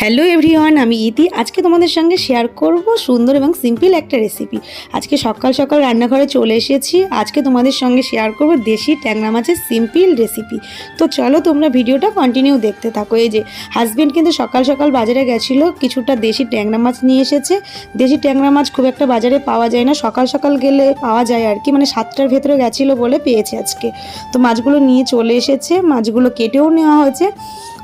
Hello everyone, আমি ইতি। আজকে তোমাদের সঙ্গে শেয়ার করব সুন্দর এবং সিম্পল একটা রেসিপি। আজকে সকাল সকাল রান্নাঘরে চলে এসেছি। আজকে তোমাদের সঙ্গে শেয়ার করব দেশি ট্যাংরা মাছের সিম্পল রেসিপি। তো চলো তোমরা ভিডিওটা কন্টিনিউ দেখতে থাকো। এই যে হাজব্যান্ড কিন্তু সকাল সকাল বাজারে গেছিলো, কিছুটা দেশি ট্যাংরা মাছ নিয়ে এসেছে। দেশি ট্যাংরা মাছ খুব একটা বাজারে পাওয়া যায় না, সকাল সকাল গেলে পাওয়া যায় আর কি, মানে 7টার ভেতরে গেছিলো বলে পেয়েছে আজকে। তো মাছগুলো নিয়ে চলে এসেছে, মাছগুলো কেটেও নেওয়া হয়েছে।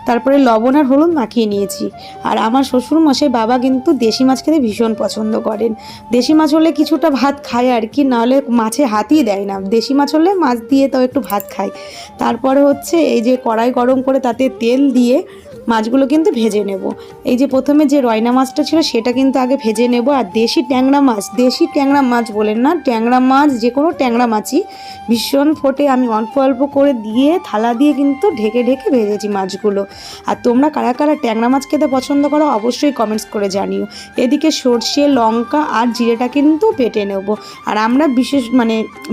তারপরে লবণ আর হলুদ মাখিয়ে নিয়েছি। আর আমার শ্বশুর মশাই বাবা কিন্তু দেশি মাছ খেতে ভীষণ পছন্দ করেন। দেশি মাছ হলে কিছুটা ভাত খায় আর কি, নাহলে মাছে হাতই দেয় না। দেশি মাছ হলে মাছ দিয়ে তাও একটু ভাত খায়। তারপরে হচ্ছে এই যে কড়াই গরম করে তাতে তেল দিয়ে মাছগুলো কিন্তু ভেজে নেব। এই যে প্রথমে যে রয়না মাছটা ছিল সেটা কিন্তু আগে ভেজে নেব। আর দেশি ট্যাংরা মাছ বলেন না, ট্যাংরা মাছ যে কোনো ট্যাংরা মাছই ভীষণ ফোটে। আমি অল্প অল্প করে দিয়ে থালা দিয়ে কিন্তু ঢেকে ঢেকে ভেজেছি মাছগুলো। আর তোমরা কারা কারা ট্যাংরা মাছ খেতে পছন্দ করো অবশ্যই কমেন্টস করে জানিও। এদিকে সর্ষে, লঙ্কা আর জিরেটা কিন্তু বেটে নেব। আর আমরা বিশেষ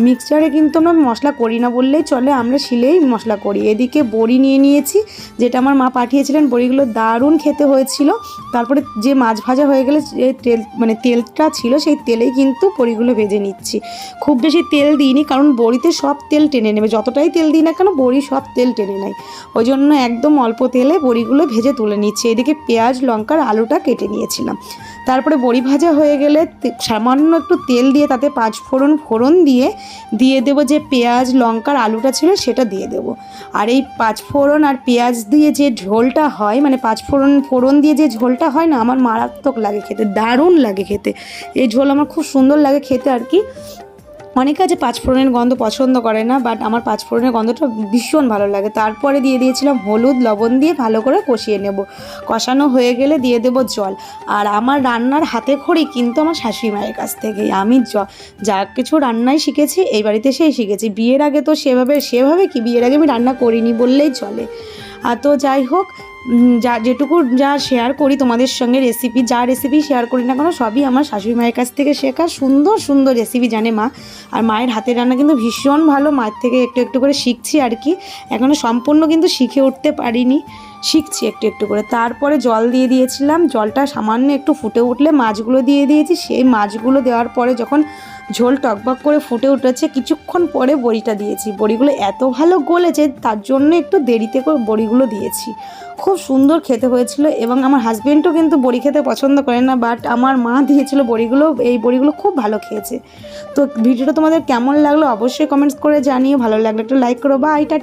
মিক্সচারে কিন্তু আমরা মশলা করি না বললেই চলে, আমরা শিলেই মশলা করি। এদিকে বড়ি নিয়ে নিয়েছি, যেটা আমার মা পাঠিয়েছিলেন। বড়িগুলো দারুণ খেতে হয়েছিল। তারপরে যে মাছ ভাজা হয়ে গেলে যে তেলটা ছিল সেই তেলেই কিন্তু বড়িগুলো ভেজে নিচ্ছি। খুব বেশি তেল দিইনি, কারণ বড়িতে সব তেল টেনে নেবে, যতটাই তেল দিই না কেন বড়ি সব তেল টেনে নেয়। ওই জন্য একদম অল্প তেলে বড়িগুলো ভেজে তুলে নিচ্ছি। এদিকে পেঁয়াজ, লঙ্কার আলুটা কেটে নিয়েছিলাম। তারপরে বড়ি ভাজা হয়ে গেলে সামান্য একটু তেল দিয়ে তাতে পাঁচফোড়ন দিয়ে দেবো। যে পেঁয়াজ, লঙ্কার আলুটা ছিল সেটা দিয়ে দেবো। আর এই পাঁচফোড়ন আর পেঁয়াজ দিয়ে যে ঝোলটা হয়, মানে ফোড়ন দিয়ে যে ঝোলটা হয় না, আমার মারাত্মক লাগে খেতে, দারুণ লাগে খেতে। এই ঝোল আমার খুব সুন্দর লাগে খেতে আর কি। অনেকে আছে পাঁচফোড়নের গন্ধ পছন্দ করে না, বাট আমার পাঁচফোড়নের গন্ধটা ভীষণ ভালো লাগে। তারপরে দিয়ে দিয়েছিলাম হলুদ, লবণ দিয়ে ভালো করে কষিয়ে নেব। কষানো হয়ে গেলে দিয়ে দেব জল। আর আমার রান্নার হাতে খড়ি কিন্তু আমার শাশুড়ি মায়ের কাছ থেকেই। আমি যা কিছু রান্নাই শিখেছি এই বাড়িতে সেই শিখেছি। বিয়ের আগে তো সেভাবে কি বিয়ের আগে আমি রান্না করিনি বললেই চলে। আর তো যাই হোক, যেটুকু শেয়ার করি তোমাদের সঙ্গে রেসিপি শেয়ার করি না কেন সবই আমার শাশুড়ি মায়ের কাছ থেকে শেখা। সুন্দর সুন্দর রেসিপি জানে মা। আর মায়ের হাতের রান্না কিন্তু ভীষণ ভালো, মায়ের থেকে একটু একটু করে শিখছি আর কি। এখনও সম্পূর্ণ কিন্তু শিখে উঠতে পারিনি, শিখছি একটু একটু করে। তারপরে জল দিয়ে দিয়েছিলাম, জলটা সামান্য একটু ফুটে উঠলে মাছগুলো দিয়ে দিয়েছি। সেই মাছগুলো দেওয়ার পরে যখন ঝোল টকবক করে ফুটে উঠেছে, কিছুক্ষণ পরে বড়িটা দিয়েছি। বড়িগুলো এত ভালো গলেছে, তার জন্য একটু দেরিতে করে বড়িগুলো দিয়েছি। খুব সুন্দর খেতে হয়েছিল। এবং আমার হাজব্যান্ডও কিন্তু বড়ি খেতে পছন্দ করে না, বাট আমার মা দিয়েছিল বড়িগুলো, এই বড়িগুলো খুব ভালো খেয়েছে। তো ভিডিওটা তোমাদের কেমন লাগলো অবশ্যই কমেন্টস করে জানিও। ভালো লাগলে একটু লাইক করো। Bye, tata.